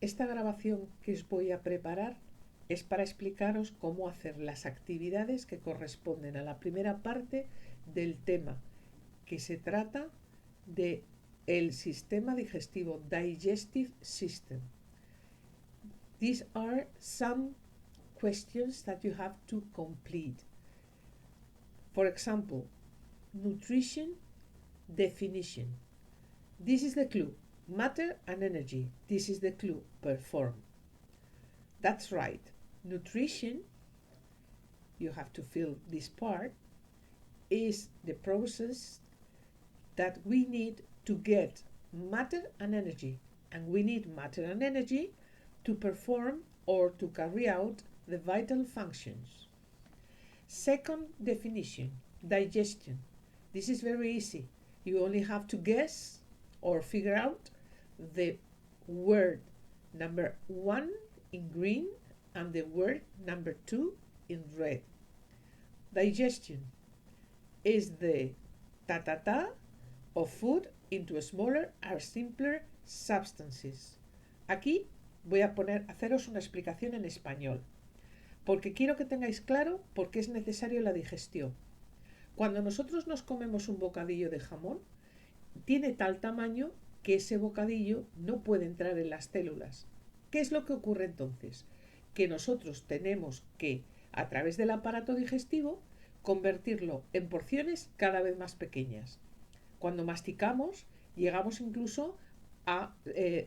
Esta grabación que os voy a preparar es para explicaros cómo hacer las actividades que corresponden a la primera parte del tema, que se trata de el sistema digestivo, Digestive System. These are some questions that you have to complete. For example, nutrition definition. This is the clue. Matter and energy. This is the clue. Perform. That's right. Nutrition, you have to fill this part, is the process that we need to get matter and energy. And we need matter and energy to perform or to carry out the vital functions. Second definition, digestion. This is very easy. You only have to guess or figure out the word number 1 in green and the word number 2 in red. Digestion is the ta-ta-ta of food into smaller or simpler substances. Aquí voy a haceros una explicación en español, porque quiero que tengáis claro por qué es necesario la digestión. Cuando nosotros nos comemos un bocadillo de jamón, tiene tal tamaño que ese bocadillo no puede entrar en las células. ¿Qué es lo que ocurre entonces? Que nosotros tenemos que, a través del aparato digestivo, convertirlo en porciones cada vez más pequeñas. Cuando masticamos, llegamos incluso a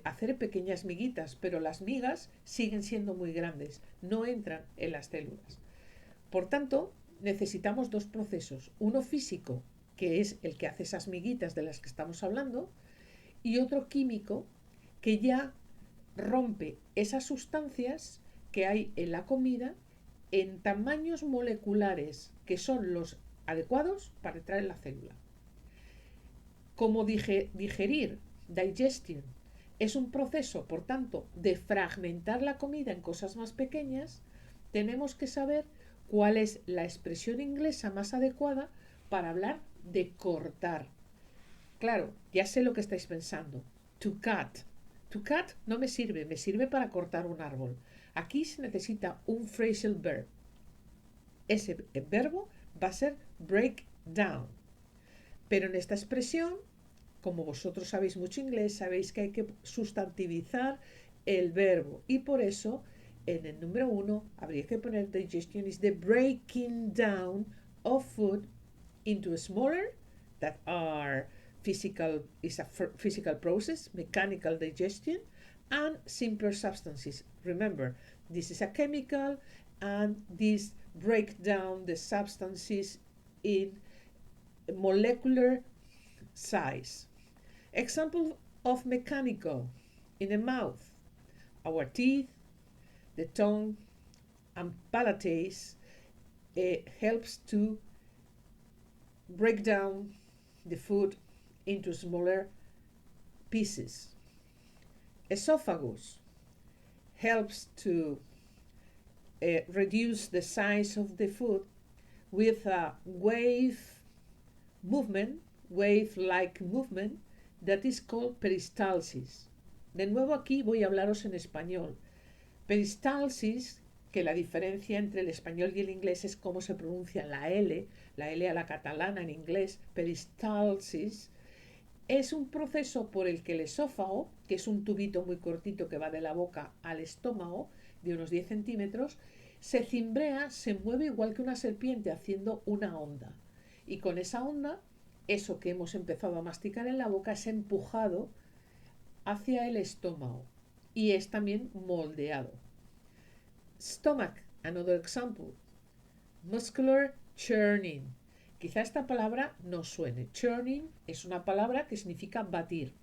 hacer pequeñas miguitas, pero las migas siguen siendo muy grandes, no entran en las células. Por tanto, necesitamos dos procesos, uno físico, que es el que hace esas miguitas de las que estamos hablando, y otro químico que ya rompe esas sustancias que hay en la comida en tamaños moleculares que son los adecuados para entrar en la célula. Como digerir, digestion, es un proceso, por tanto, de fragmentar la comida en cosas más pequeñas, tenemos que saber cuál es la expresión inglesa más adecuada para hablar de cortar. Claro, ya sé lo que estáis pensando. To cut. To cut no me sirve para cortar un árbol. Aquí se necesita un phrasal verb. Ese verbo va a ser break down. Pero en esta expresión, como vosotros sabéis mucho inglés, sabéis que hay que sustantivizar el verbo. Y por eso, en el número 1, habría que poner digestion is the breaking down of food into smaller that are is a physical process, mechanical digestion, and simpler substances. Remember, this is a chemical, and this break down the substances in molecular size. Example of mechanical: in the mouth, our teeth, the tongue, and palates helps to break down the food into smaller pieces. Esophagus helps to reduce the size of the food with a wave-like movement that is called peristalsis. De nuevo aquí voy a hablaros en español. Peristalsis, que la diferencia entre el español y el inglés es cómo se pronuncia la L a la catalana en inglés, peristalsis, es un proceso por el que el esófago, que es un tubito muy cortito que va de la boca al estómago, de unos 10 centímetros, se cimbrea, se mueve igual que una serpiente haciendo una onda. Y con esa onda, eso que hemos empezado a masticar en la boca es empujado hacia el estómago y es también moldeado. Stomach, another example. Muscular churning. Quizá esta palabra no suene. Churning es una palabra que significa batir.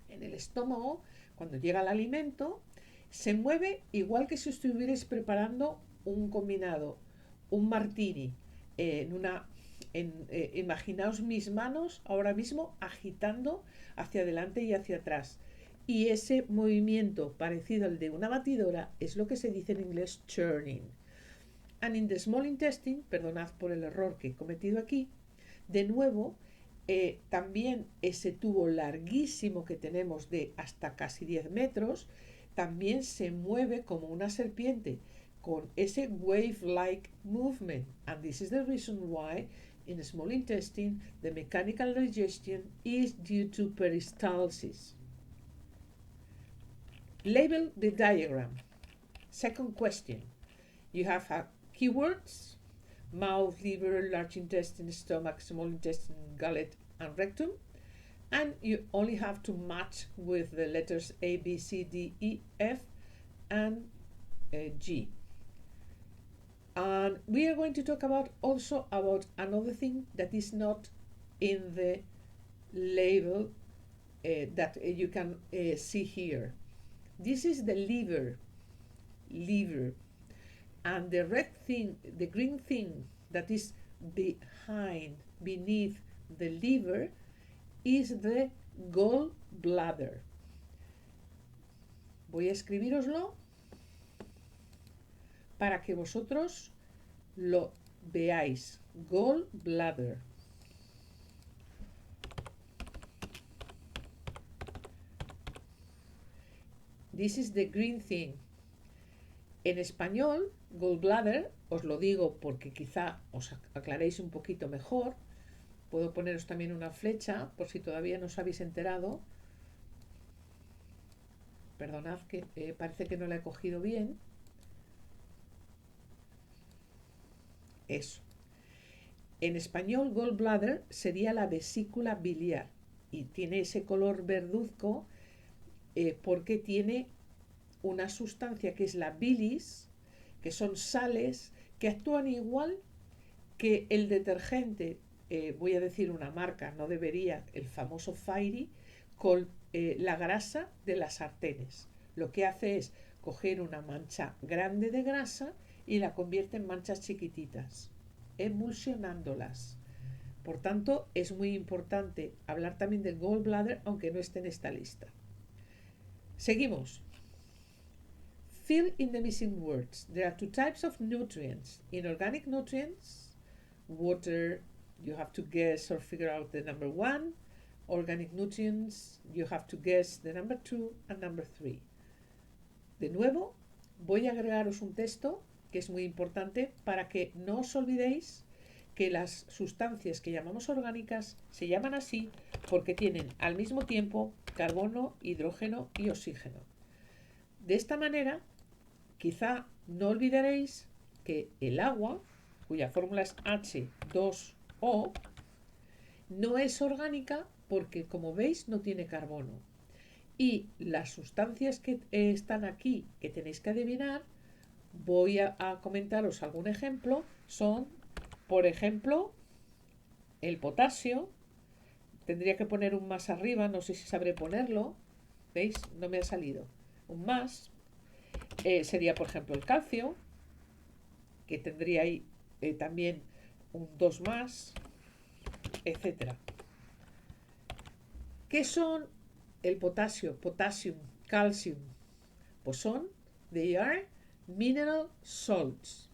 En el estómago, cuando llega el alimento, se mueve igual que si estuvierais preparando un combinado, un martini. Imaginaos mis manos ahora mismo agitando hacia adelante y hacia atrás. Y ese movimiento parecido al de una batidora es lo que se dice en inglés churning. And in the small intestine, perdonad por el error que he cometido aquí, de nuevo, también ese tubo larguísimo que tenemos de hasta casi 10 metros, también se mueve como una serpiente con ese wave-like movement. And this is the reason why in the small intestine the mechanical digestion is due to peristalsis. Label the diagram. Second question. You have keywords: mouth, liver, large intestine, stomach, small intestine, gullet, and rectum. And you only have to match with the letters A, B, C, D, E, F, and G. And we are going to talk about also about another thing that is not in the label that you can see here. This is the liver, and the red thing, the green thing that is beneath the liver is the gallbladder. Voy a escribiroslo para que vosotros lo veáis. Gallbladder. This is the green thing. En español, gallbladder, os lo digo porque quizá os aclaréis un poquito mejor. Puedo poneros también una flecha por si todavía no os habéis enterado. Perdonad que parece que no la he cogido bien. Eso. En español, gallbladder sería la vesícula biliar y tiene ese color verduzco porque tiene una sustancia que es la bilis, que son sales que actúan igual que el detergente, voy a decir una marca, no debería, el famoso Fairy, con la grasa de las sartenes. Lo que hace es coger una mancha grande de grasa y la convierte en manchas chiquititas, emulsionándolas. Por tanto, es muy importante hablar también del gallbladder, aunque no esté en esta lista. Seguimos. Fill in the missing words. There are two types of nutrients. Inorganic nutrients, water, you have to guess or figure out the number 1. Organic nutrients, you have to guess the number 2 and number 3. De nuevo, voy a agregaros un texto que es muy importante para que no os olvidéis que las sustancias que llamamos orgánicas se llaman así porque tienen al mismo tiempo carbono, hidrógeno y oxígeno. De esta manera, quizá no olvidaréis que el agua, cuya fórmula es H2O, no es orgánica porque, como veis, no tiene carbono. Y las sustancias que están aquí, que tenéis que adivinar, voy a comentaros algún ejemplo, son, por ejemplo, el potasio. Tendría que poner un más arriba, no sé si sabré ponerlo. ¿Veis? No me ha salido. Un más. Sería, por ejemplo, el calcio, que tendría ahí también un 2 más, etc. ¿Qué son el potasio, potassium, calcium? Pues son, they are mineral salts.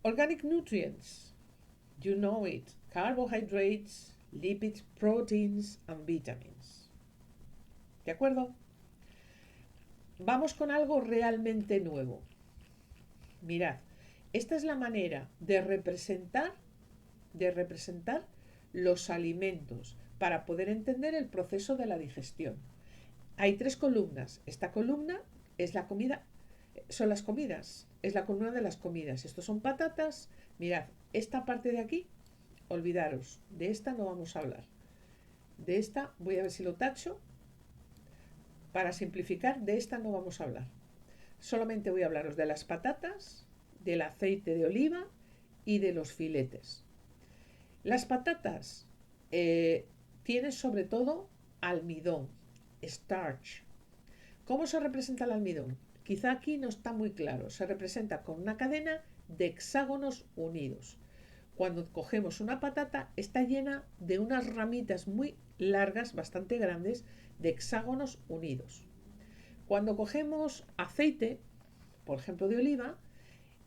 Organic nutrients, you know it, carbohydrates, lipids, proteins and vitamins. ¿De acuerdo? Vamos con algo realmente nuevo. Mirad, esta es la manera de representar los alimentos para poder entender el proceso de la digestión. Hay 3 columnas. Esta columna es la comida, son las comidas, es la columna de las comidas. Estos son patatas. Mirad, esta parte de aquí, olvidaros, de esta no vamos a hablar. De esta, voy a ver si lo tacho. Para simplificar, de esta no vamos a hablar. Solamente voy a hablaros de las patatas, del aceite de oliva y de los filetes. Las patatas tienen sobre todo almidón, starch. ¿Cómo se representa el almidón? Quizá aquí no está muy claro. Se representa con una cadena de hexágonos unidos. Cuando cogemos una patata, está llena de unas ramitas muy largas, bastante grandes, de hexágonos unidos. Cuando cogemos aceite, por ejemplo de oliva,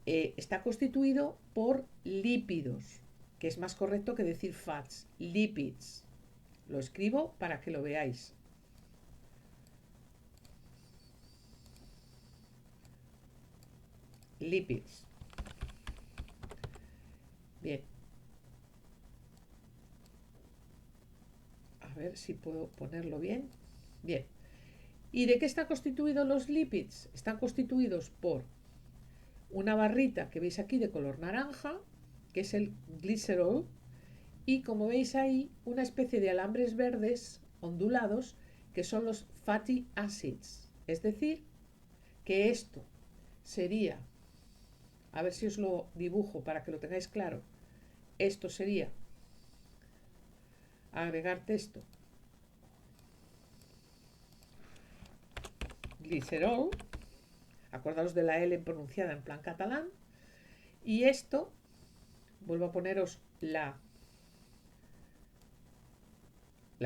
está constituido por lípidos, que es más correcto que decir fats, lipids. Lo escribo para que lo veáis. lipids. Bien. A ver si puedo ponerlo bien. Bien. ¿Y de qué están constituidos los lípidos? Están constituidos por una barrita que veis aquí de color naranja, que es el glicerol, y como veis ahí, una especie de alambres verdes ondulados que son los fatty acids. Es decir, que esto sería, a ver si os lo dibujo para que lo tengáis claro, esto sería agregar texto, glicerol, acordaos de la L pronunciada en plan catalán, y esto, vuelvo a poneros la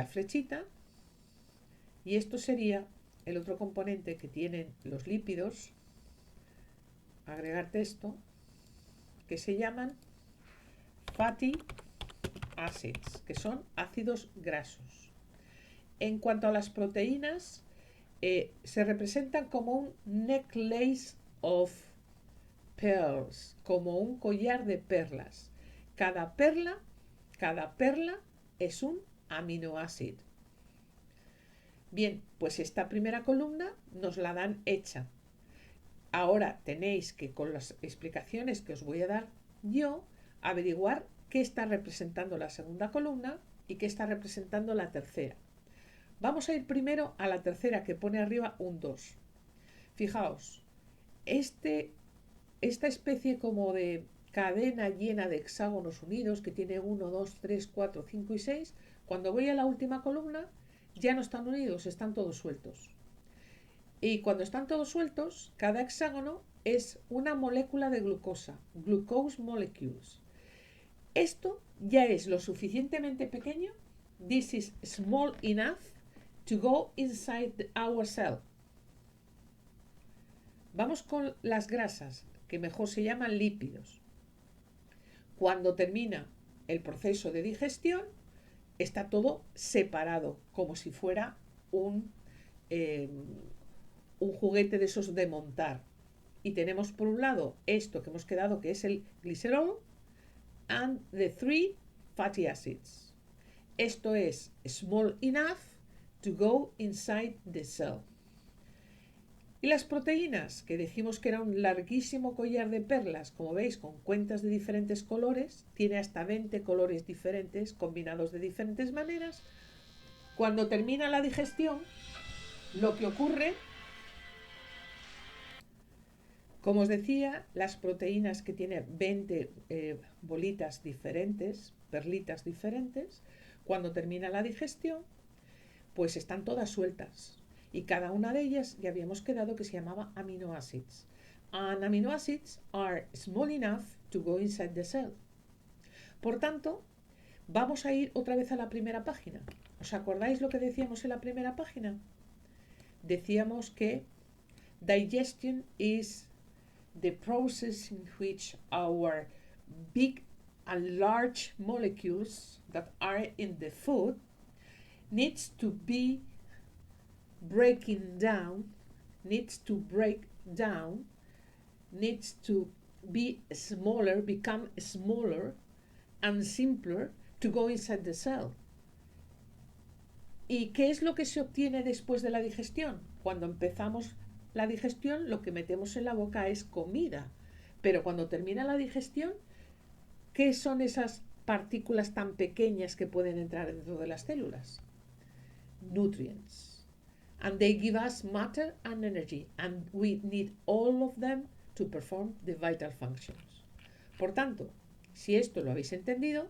flechita, y esto sería el otro componente que tienen los lípidos, agregar texto, que se llaman fatty acids, que son ácidos grasos. En cuanto a las proteínas, se representan como un necklace of pearls, como un collar de perlas. Cada perla es un aminoácido. Bien, pues esta primera columna nos la dan hecha. Ahora tenéis que, con las explicaciones que os voy a dar yo, averiguar qué está representando la segunda columna y qué está representando la tercera. Vamos a ir primero a la tercera, que pone arriba un 2. Fijaos, esta especie como de cadena llena de hexágonos unidos que tiene 1, 2, 3, 4, 5 y 6, cuando voy a la última columna ya no están unidos, están todos sueltos. Y cuando están todos sueltos, cada hexágono es una molécula de glucosa, glucose molecules. Esto ya es lo suficientemente pequeño. This is small enough to go inside our cell. Vamos con las grasas, que mejor se llaman lípidos. Cuando termina el proceso de digestión, está todo separado, como si fuera un juguete de esos de montar. Y tenemos por un lado esto que hemos quedado, que es el glicerol, and the 3 fatty acids. Esto es small enough to go inside the cell. Y las proteínas, que dijimos que era un larguísimo collar de perlas, como veis, con cuentas de diferentes colores, tiene hasta 20 colores diferentes, combinados de diferentes maneras. Cuando termina la digestión, lo que ocurre, como os decía, las proteínas que tienen 20 bolitas diferentes, perlitas diferentes, cuando termina la digestión, pues están todas sueltas. Y cada una de ellas ya habíamos quedado que se llamaba aminoácidos. And amino acids are small enough to go inside the cell. Por tanto, vamos a ir otra vez a la primera página. ¿Os acordáis lo que decíamos en la primera página? Decíamos que digestion is the process in which our big and large molecules that are in the food needs to break down, needs to be smaller, become smaller and simpler to go inside the cell. ¿Y qué es lo que se obtiene después de la digestión? Cuando empezamos la digestión, lo que metemos en la boca es comida. Pero cuando termina la digestión, ¿qué son esas partículas tan pequeñas que pueden entrar dentro de las células? Nutrients. And they give us matter and energy, and we need all of them to perform the vital functions. Por tanto, si esto lo habéis entendido,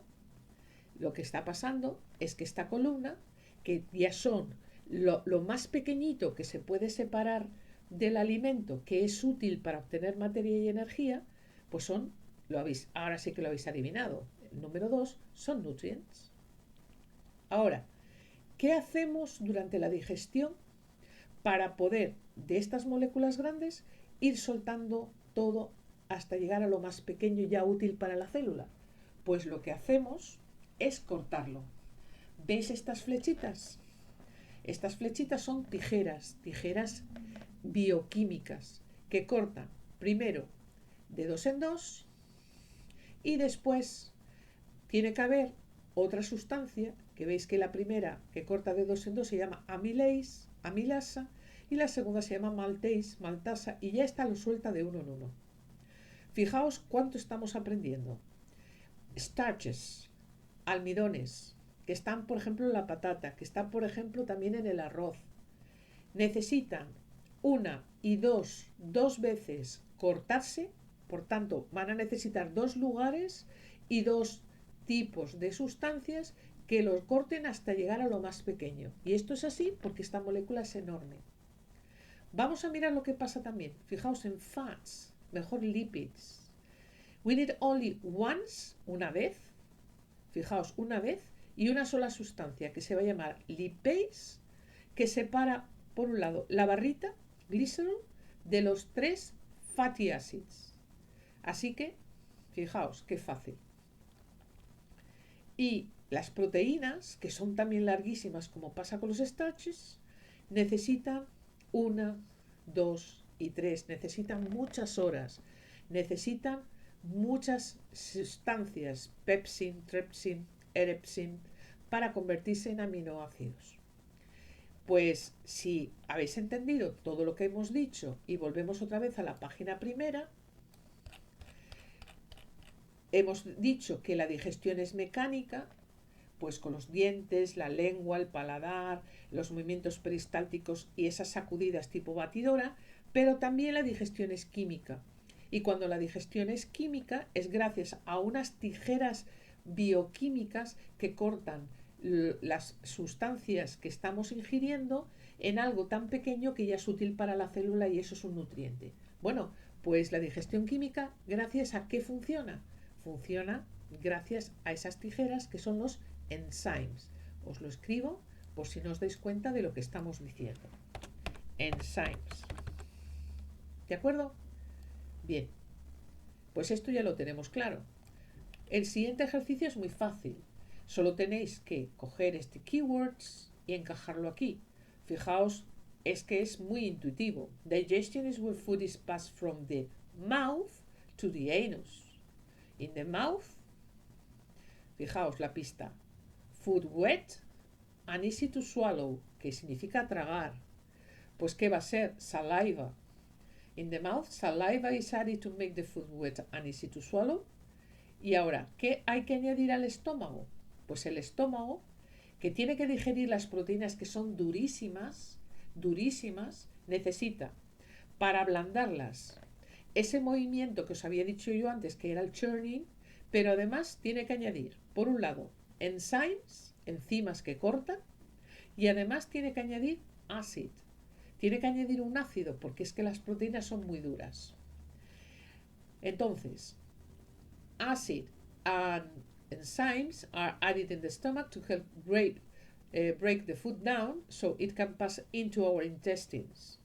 lo que está pasando es que esta columna, que ya son lo más pequeñito que se puede separar del alimento, que es útil para obtener materia y energía, pues son, ahora sí que lo habéis adivinado, el número 2 son nutrients. Ahora, ¿qué hacemos durante la digestión para poder de estas moléculas grandes ir soltando todo hasta llegar a lo más pequeño ya útil para la célula? Pues lo que hacemos es cortarlo. ¿Veis estas flechitas? Estas flechitas son tijeras bioquímicas que cortan primero de 2 en 2 y después tiene que haber otra sustancia, que veis que la primera que corta de 2 en 2 se llama amilasa, y la segunda se llama maltasa, y ya está, lo suelta de uno en uno. Fijaos cuánto estamos aprendiendo. Starches, almidones, que están por ejemplo en la patata, que están por ejemplo también en el arroz, necesitan dos veces cortarse, por tanto van a necesitar dos lugares y dos tipos de sustancias que los corten hasta llegar a lo más pequeño. Y esto es así porque esta molécula es enorme. Vamos a mirar lo que pasa también. Fijaos en fats, mejor lipids. We need only once, una vez, fijaos, una vez, y una sola sustancia que se va a llamar lipase, que separa, por un lado, la barrita, glycerol, de los 3 fatty acids. Así que, fijaos, qué fácil. Y las proteínas, que son también larguísimas como pasa con los starches, necesitan 1, 2 y 3, necesitan muchas horas, necesitan muchas sustancias, pepsin, trepsin, erepsin, para convertirse en aminoácidos. Pues si habéis entendido todo lo que hemos dicho y volvemos otra vez a la página primera, hemos dicho que la digestión es mecánica, pues con los dientes, la lengua, el paladar, los movimientos peristálticos y esas sacudidas tipo batidora, pero también la digestión es química. Y cuando la digestión es química es gracias a unas tijeras bioquímicas que cortan las sustancias que estamos ingiriendo en algo tan pequeño que ya es útil para la célula y eso es un nutriente. Bueno, pues la digestión química, ¿gracias a qué funciona? Funciona gracias a esas tijeras que son los enzymes. Os lo escribo por si no os dais cuenta de lo que estamos diciendo. Enzymes. ¿De acuerdo? Bien, pues esto ya lo tenemos claro. El siguiente ejercicio es muy fácil. Solo tenéis que coger este keywords y encajarlo aquí. Fijaos, es que es muy intuitivo. Digestion is where food is passed from the mouth to the anus. In the mouth, fijaos la pista. Food wet and easy to swallow, que significa tragar. Pues ¿qué va a ser? Saliva. In the mouth, saliva is added to make the food wet and easy to swallow. Y ahora, ¿qué hay que añadir al estómago? Pues el estómago, que tiene que digerir las proteínas que son durísimas, necesita, para ablandarlas, ese movimiento que os había dicho yo antes, que era el churning, pero además tiene que añadir, por un lado, enzymes, enzimas que cortan, y además tiene que añadir acid. Tiene que añadir un ácido, porque es que las proteínas son muy duras. Entonces, acid and enzymes are added in the stomach to help break the food down so it can pass into our intestines.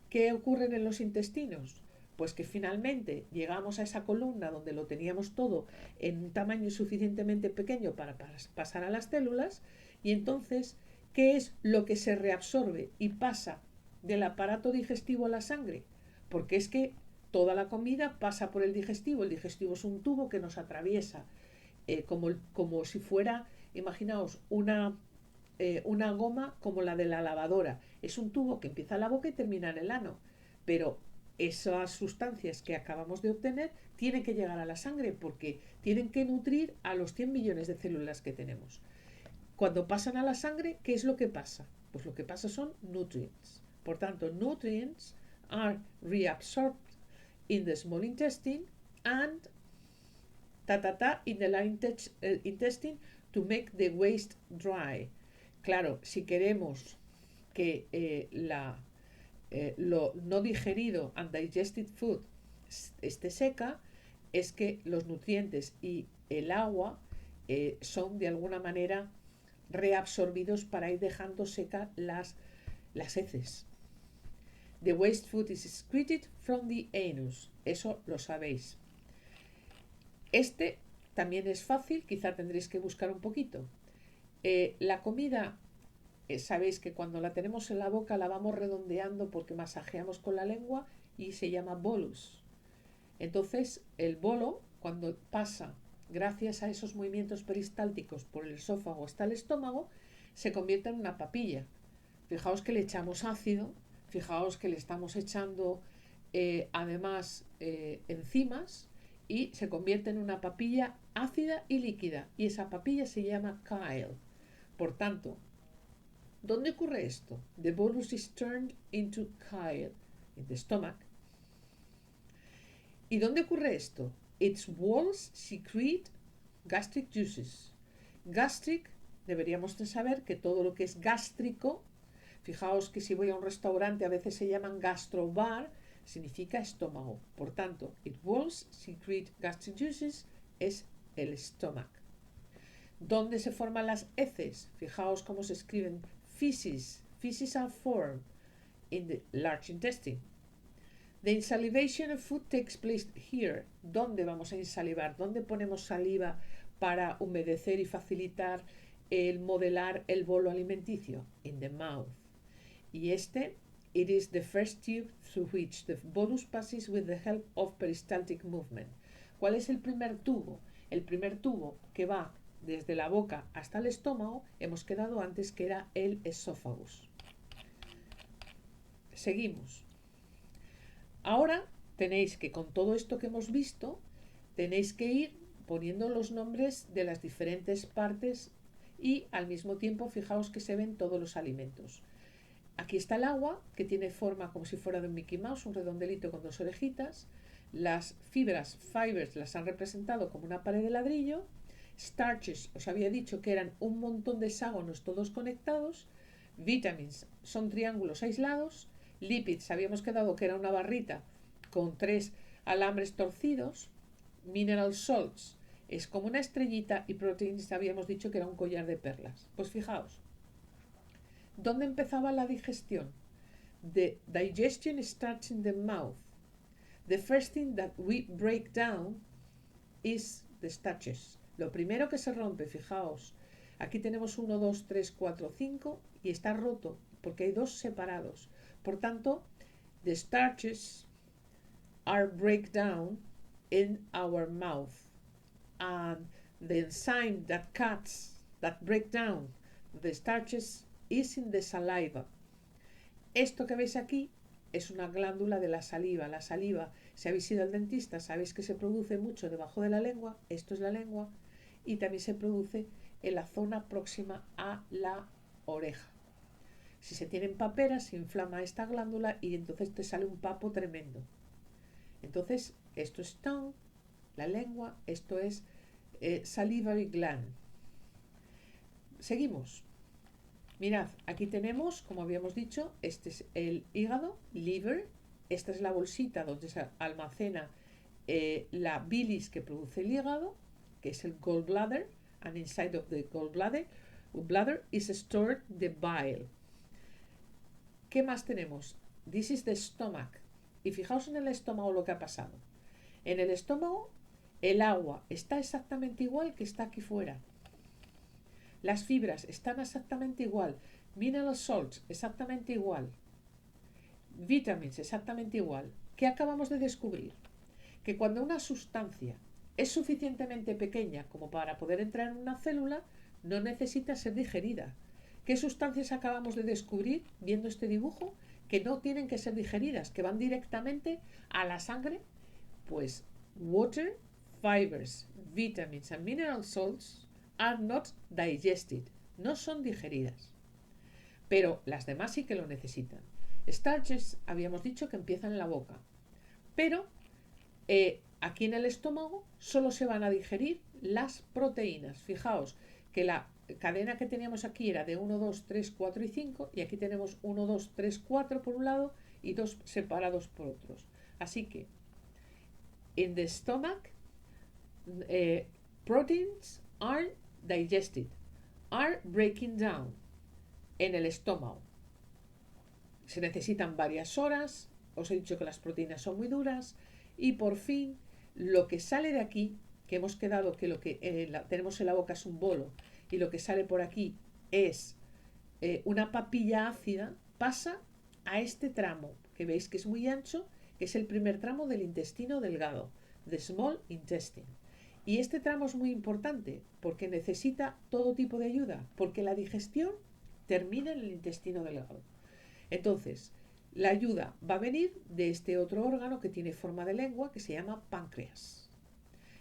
¿Qué ocurre en los intestinos? Pues que finalmente llegamos a esa columna donde lo teníamos todo en un tamaño suficientemente pequeño para pasar a las células, y entonces, ¿qué es lo que se reabsorbe y pasa del aparato digestivo a la sangre? Porque es que toda la comida pasa por el digestivo. El digestivo es un tubo que nos atraviesa, como si fuera, imaginaos, una goma como la de la lavadora. Es un tubo que empieza en la boca y termina en el ano. Pero esas sustancias que acabamos de obtener tienen que llegar a la sangre porque tienen que nutrir a los 100 millones de células que tenemos. Cuando pasan a la sangre, ¿qué es lo que pasa? Pues lo que pasa son nutrients. Por tanto, nutrients are reabsorbed in the small intestine and in the large intestine to make the waste dry. Claro, si queremos que lo no digerido, undigested food, esté seca, es que los nutrientes y el agua son de alguna manera reabsorbidos para ir dejando seca las heces. The waste food is excreted from the anus. Eso lo sabéis. Este también es fácil, quizá tendréis que buscar un poquito. La comida, sabéis que cuando la tenemos en la boca la vamos redondeando porque masajeamos con la lengua y se llama bolus. Entonces, el bolo, cuando pasa gracias a esos movimientos peristálticos por el esófago hasta el estómago, se convierte en una papilla. Fijaos que le echamos ácido, fijaos que le estamos echando además enzimas y se convierte en una papilla ácida y líquida. Y esa papilla se llama chyle. Por tanto, ¿dónde ocurre esto? The bolus is turned into chyle in the stomach. ¿Y dónde ocurre esto? Its walls secrete gastric juices. Gastric, deberíamos de saber que todo lo que es gástrico, fijaos que si voy a un restaurante a veces se llaman gastrobar, significa estómago. Por tanto, its walls secrete gastric juices es el estómago. ¿Dónde se forman las heces? Fijaos cómo se escriben feces. Feces are formed in the large intestine. The insalivation of food takes place here. ¿Dónde vamos a insalivar? ¿Dónde ponemos saliva para humedecer y facilitar el modelar el bolo alimenticio? In the mouth. Y it is the first tube through which the bolus passes with the help of peristaltic movement. ¿Cuál es el primer tubo? El primer tubo que va desde la boca hasta el estómago, hemos quedado antes que era el esófagus. Seguimos. Ahora tenéis que, con todo esto que hemos visto, tenéis que ir poniendo los nombres de las diferentes partes y al mismo tiempo fijaos que se ven todos los alimentos. Aquí está el agua, que tiene forma como si fuera de un Mickey Mouse, un redondelito con dos orejitas. Las fibras, las han representado como una pared de ladrillo. Starches, os había dicho que eran un montón de hexágonos todos conectados. Vitamins son triángulos aislados. Lipids, habíamos quedado que era una barrita con 3 alambres torcidos. Mineral salts es como una estrellita y proteins habíamos dicho que era un collar de perlas. Pues fijaos, ¿dónde empezaba la digestión? The digestion starts in the mouth. The first thing that we break down is the starches. Lo primero que se rompe, fijaos, aquí tenemos 1, 2, 3, 4, 5 y está roto porque hay 2 separados. Por tanto, the starches are break down in our mouth. And the enzyme that break down the starches is in the saliva. Esto que veis aquí es una glándula de la saliva. La saliva, si habéis ido al dentista, sabéis que se produce mucho debajo de la lengua. Esto es la lengua. Y también se produce en la zona próxima a la oreja. Si se tienen paperas, se inflama esta glándula y entonces te sale un papo tremendo. Entonces, esto es tongue, la lengua, esto es salivary gland. Seguimos. Mirad, aquí tenemos, como habíamos dicho, este es el hígado, liver. Esta es la bolsita donde se almacena la bilis que produce el hígado, que es el gallbladder, and inside of the gallbladder is stored the bile. ¿Qué más tenemos? This is the stomach. Y fijaos en el estómago lo que ha pasado. En el estómago el agua está exactamente igual que está aquí fuera. Las fibras están exactamente igual. Mineral salts exactamente igual. Vitamins exactamente igual. ¿Qué acabamos de descubrir? Que cuando una sustancia es suficientemente pequeña como para poder entrar en una célula, no necesita ser digerida. ¿Qué sustancias acabamos de descubrir viendo este dibujo? Que no tienen que ser digeridas, que van directamente a la sangre. Pues water, fibers, vitamins and mineral salts are not digested, no son digeridas. Pero las demás sí que lo necesitan. Starches habíamos dicho que empiezan en la boca, pero aquí en el estómago solo se van a digerir las proteínas. Fijaos que la cadena que teníamos aquí era de 1, 2, 3, 4 y 5 y aquí tenemos 1, 2, 3, 4 por un lado y 2 separados por otros. Así que in the stomach proteins are digested, are breaking down. En el estómago se necesitan varias horas, os he dicho que las proteínas son muy duras y por fin lo que sale de aquí, que hemos quedado que lo que tenemos en la boca es un bolo y lo que sale por aquí es una papilla ácida, pasa a este tramo que veis que es muy ancho, que es el primer tramo del intestino delgado, the small intestine. Y este tramo es muy importante porque necesita todo tipo de ayuda, porque la digestión termina en el intestino delgado. Entonces, la ayuda va a venir de este otro órgano que tiene forma de lengua que se llama páncreas.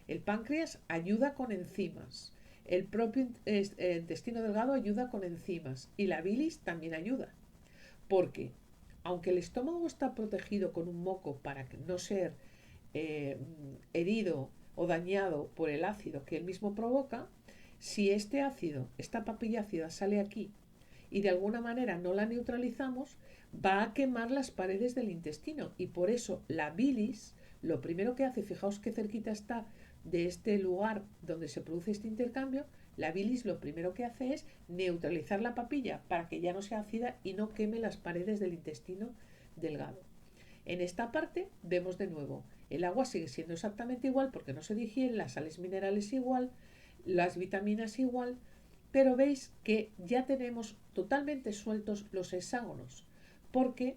El páncreas ayuda con enzimas. El propio intestino delgado ayuda con enzimas. Y la bilis también ayuda. Porque, aunque el estómago está protegido con un moco para no ser herido o dañado por el ácido que él mismo provoca, si este ácido, esta papilla ácida sale aquí y de alguna manera no la neutralizamos, va a quemar las paredes del intestino y por eso la bilis lo primero que hace, fijaos qué cerquita está de este lugar donde se produce este intercambio, la bilis lo primero que hace es neutralizar la papilla para que ya no sea ácida y no queme las paredes del intestino delgado. En esta parte vemos de nuevo, el agua sigue siendo exactamente igual porque no se digiere, las sales minerales igual, las vitaminas igual, pero veis que ya tenemos totalmente sueltos los hexágonos, porque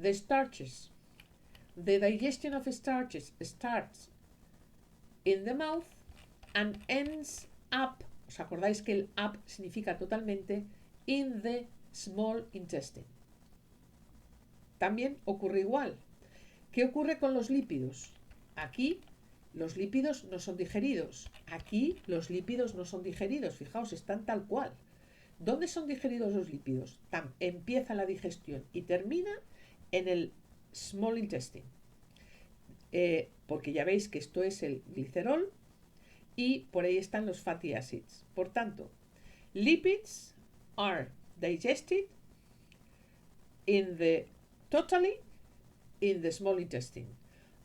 the digestion of starches starts in the mouth and ends up, ¿os acordáis que el up significa totalmente? In the small intestine. También ocurre igual. ¿Qué ocurre con los lípidos? Aquí los lípidos no son digeridos. Aquí los lípidos no son digeridos. Fijaos, están tal cual. ¿Dónde son digeridos los lípidos? Empieza la digestión y termina en el small intestine. Porque ya veis que esto es el glicerol y por ahí están los fatty acids. Por tanto, lipids are digested totally in the small intestine.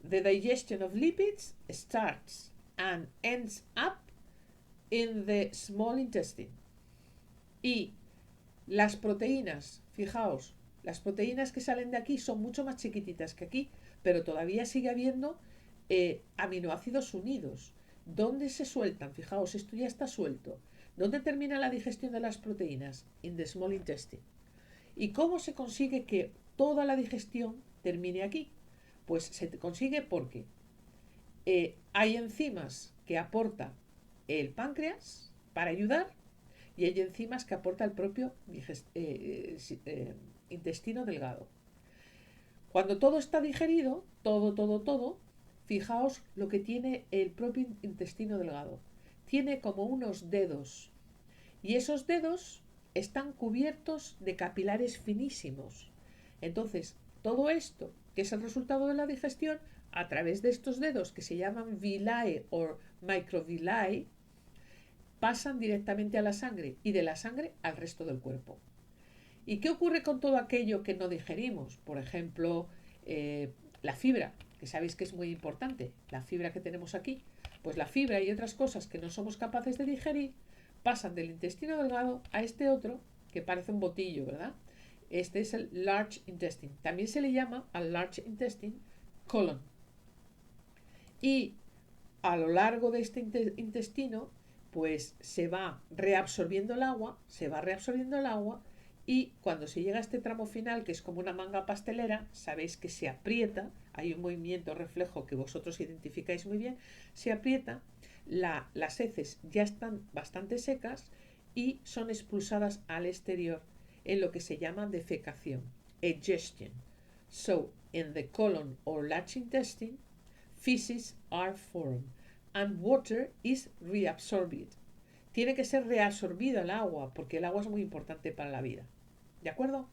The digestion of lipids starts and ends up in the small intestine. Y las proteínas, fijaos, las proteínas que salen de aquí son mucho más chiquititas que aquí, pero todavía sigue habiendo aminoácidos unidos. ¿Dónde se sueltan? Fijaos, esto ya está suelto. ¿Dónde termina la digestión de las proteínas? In the small intestine. ¿Y cómo se consigue que toda la digestión termine aquí? Pues se consigue porque hay enzimas que aporta el páncreas para ayudar y hay enzimas que aporta el propio intestino delgado. Cuando todo está digerido, todo, fijaos lo que tiene el propio intestino delgado. Tiene como unos dedos y esos dedos están cubiertos de capilares finísimos. Entonces, todo esto, que es el resultado de la digestión, a través de estos dedos que se llaman villi o microvilli, pasan directamente a la sangre y de la sangre al resto del cuerpo. ¿Y qué ocurre con todo aquello que no digerimos? Por ejemplo, la fibra, que sabéis que es muy importante, la fibra que tenemos aquí. Pues la fibra y otras cosas que no somos capaces de digerir pasan del intestino delgado a este otro, que parece un botillo, ¿verdad? Este es el large intestine. También se le llama al large intestine colon. Y a lo largo de este intestino, pues se va reabsorbiendo el agua, y cuando se llega a este tramo final, que es como una manga pastelera, sabéis que se aprieta, hay un movimiento reflejo que vosotros identificáis muy bien, se aprieta, las heces ya están bastante secas y son expulsadas al exterior en lo que se llama defecación, egestion. So, in the colon or large intestine, feces are formed and water is reabsorbed. Tiene que ser reabsorbida el agua porque el agua es muy importante para la vida. ¿De acuerdo?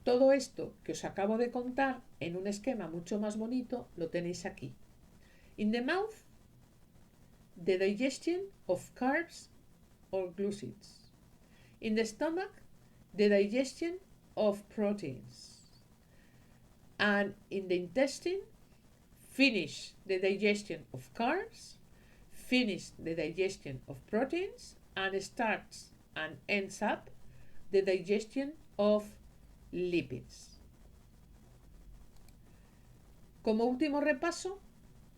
Todo esto que os acabo de contar en un esquema mucho más bonito lo tenéis aquí. In the mouth, the digestion of carbs or glucids. In the stomach, the digestion of proteins. And in the intestine, finish the digestion of carbs, finish the digestion of proteins, and starts and ends up the digestion of lipids. Como último repaso,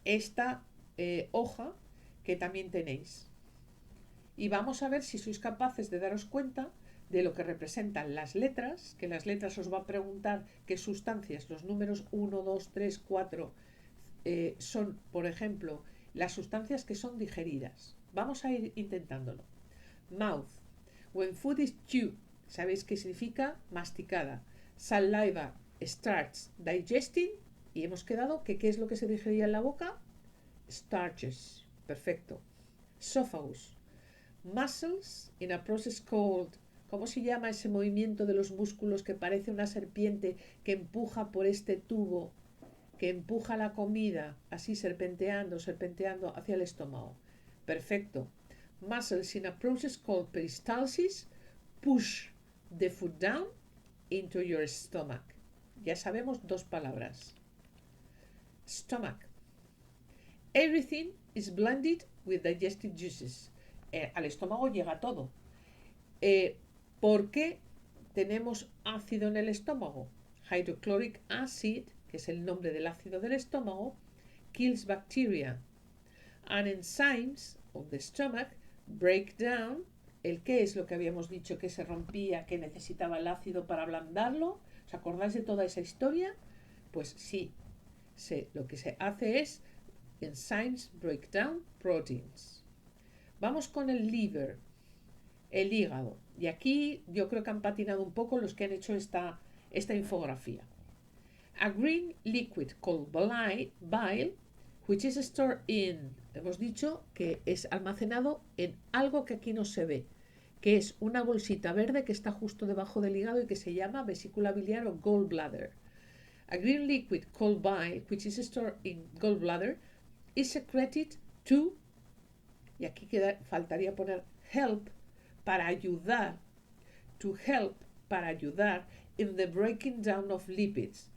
esta hoja que también tenéis. Y vamos a ver si sois capaces de daros cuenta de lo que representan las letras, que las letras os va a preguntar qué sustancias, los números 1, 2, 3, 4, son, por ejemplo, las sustancias que son digeridas. Vamos a ir intentándolo. Mouth. When food is chewed, ¿sabéis qué significa? Masticada. Saliva starts digesting, y hemos quedado que ¿qué es lo que se digería en la boca? Starches. Perfecto. Esophagus. Muscles in a process called, ¿cómo se llama ese movimiento de los músculos que parece una serpiente que empuja por este tubo, que empuja la comida, así serpenteando hacia el estómago? Perfecto. Muscles in a process called peristalsis push the food down into your stomach. Ya sabemos dos palabras. Stomach. Everything is blended with digestive juices. Al estómago llega todo. ¿Por qué tenemos ácido en el estómago? Hydrochloric acid, que es el nombre del ácido del estómago, kills bacteria. And enzymes of the stomach break down. ¿El qué es lo que habíamos dicho que se rompía, que necesitaba el ácido para ablandarlo? ¿Os acordáis de toda esa historia? Pues sí, lo que se hace es enzymes break down proteins. Vamos con el liver, el hígado. Y aquí yo creo que han patinado un poco los que han hecho esta infografía. A green liquid called bile, which is stored in, hemos dicho que es almacenado en algo que aquí no se ve, que es una bolsita verde que está justo debajo del hígado y que se llama vesícula biliar o gallbladder. A green liquid called bile, which is stored in gallbladder, is secreted to, y aquí faltaría poner help, para ayudar, to help, para ayudar in the breaking down of lipids.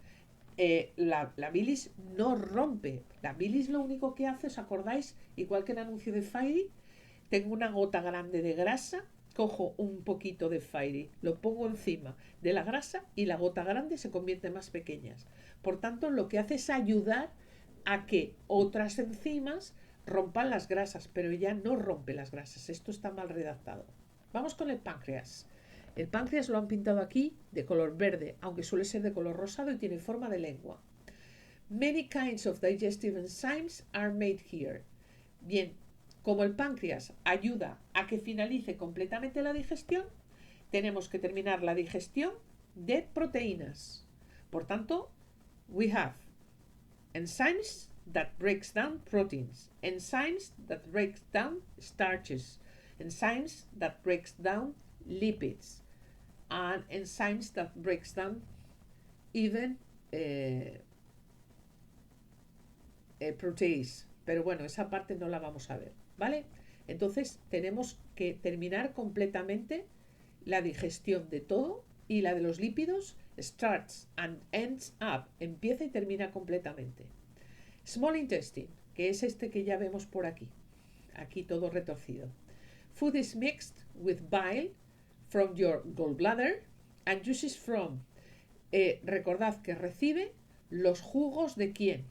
La bilis no rompe. La bilis lo único que hace, ¿os acordáis? Igual que en el anuncio de Fairy, tengo una gota grande de grasa, cojo un poquito de Fairy, lo pongo encima de la grasa y la gota grande se convierte en más pequeñas. Por tanto, lo que hace es ayudar a que otras enzimas rompan las grasas, pero ella no rompe las grasas. Esto está mal redactado. Vamos con el páncreas. El páncreas lo han pintado aquí de color verde, aunque suele ser de color rosado y tiene forma de lengua. Many kinds of digestive enzymes are made here. Bien, como el páncreas ayuda a que finalice completamente la digestión, tenemos que terminar la digestión de proteínas. Por tanto, we have enzymes that breaks down proteins, enzymes that breaks down starches, enzymes that breaks down lipids, and enzymes that breaks down even proteins. Pero bueno, esa parte no la vamos a ver, ¿vale? Entonces tenemos que terminar completamente la digestión de todo, y la de los lípidos starts and ends up, empieza y termina completamente. Small intestine, que es este que ya vemos por aquí todo retorcido. Food is mixed with bile from your gallbladder and juices from, recordad que recibe los jugos de quién.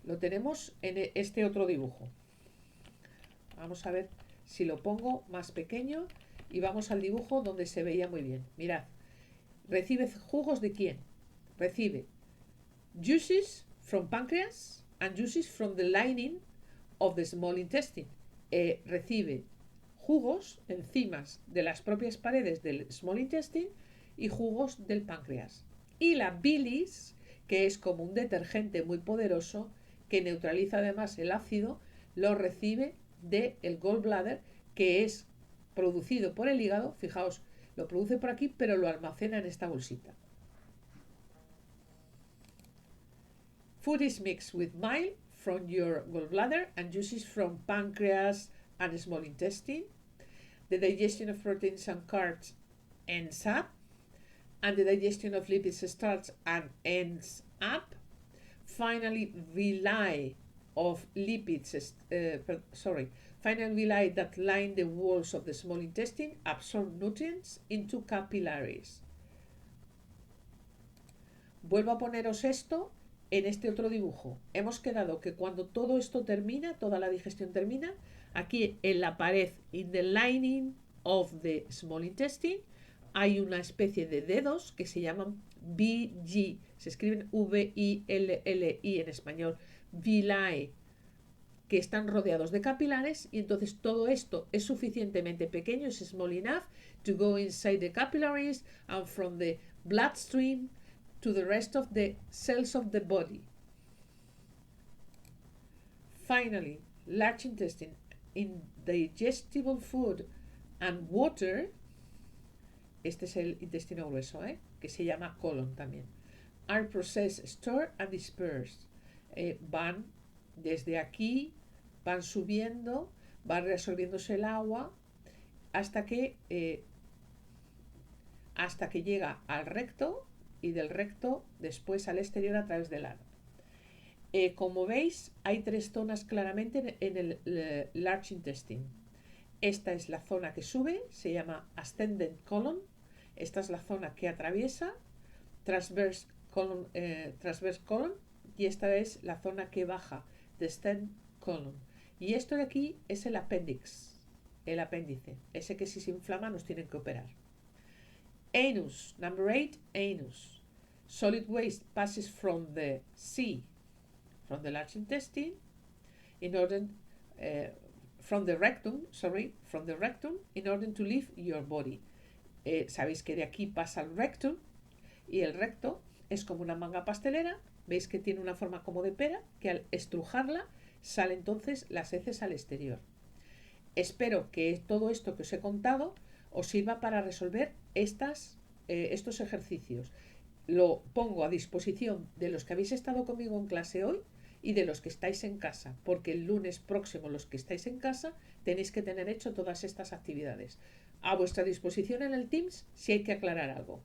Lo tenemos en este otro dibujo. Vamos a ver si lo pongo más pequeño y vamos al dibujo donde se veía muy bien. Mirad, recibe jugos de quién. Recibe juices from pancreas and juices from the lining of the small intestine. Recibe jugos, enzimas de las propias paredes del small intestine y jugos del páncreas. Y la bilis, que es como un detergente muy poderoso que neutraliza además el ácido, lo recibe del gallbladder, que es producido por el hígado. Fijaos, lo produce por aquí, pero lo almacena en esta bolsita. Food is mixed with bile from your gallbladder and juices from pancreas and small intestine. The digestion of proteins and carbs ends up, and the digestion of lipids starts and ends up. Finally, villi of lipids, final villi that line the walls of the small intestine absorb nutrients into capillaries. Vuelvo a poneros esto en este otro dibujo. Hemos quedado que cuando todo esto termina, toda la digestión termina, aquí en la pared, in the lining of the small intestine, hay una especie de dedos que se llaman VG, se escriben VILLI en español, villi, que están rodeados de capilares, y entonces todo esto es suficientemente pequeño, es small enough to go inside the capillaries and from the bloodstream to the rest of the cells of the body. Finally, large intestine, indigestible food and water, este es el intestino grueso, que se llama colon también, are processed, stored and dispersed. Van desde aquí, van subiendo, va resolviéndose el agua hasta que llega al recto, y del recto después al exterior a través del ano. Como veis, hay tres zonas claramente en el large intestine. Esta es la zona que sube, se llama ascending colon. Esta es la zona que atraviesa, transverse colon, y esta es la zona que baja, descend colon. Y esto de aquí es el appendix, el apéndice, ese que si se inflama nos tienen que operar. Anus, number 8, anus. Solid waste passes from the C, from the large intestine, in order from the rectum, in order to leave your body. Sabéis que de aquí pasa el rectum, y el recto es como una manga pastelera, veis que tiene una forma como de pera, que al estrujarla sale entonces las heces al exterior. Espero que todo esto que os he contado os sirva para resolver estos ejercicios. Lo pongo a disposición de los que habéis estado conmigo en clase hoy y de los que estáis en casa, porque el lunes próximo los que estáis en casa tenéis que tener hecho todas estas actividades. A vuestra disposición en el Teams si hay que aclarar algo.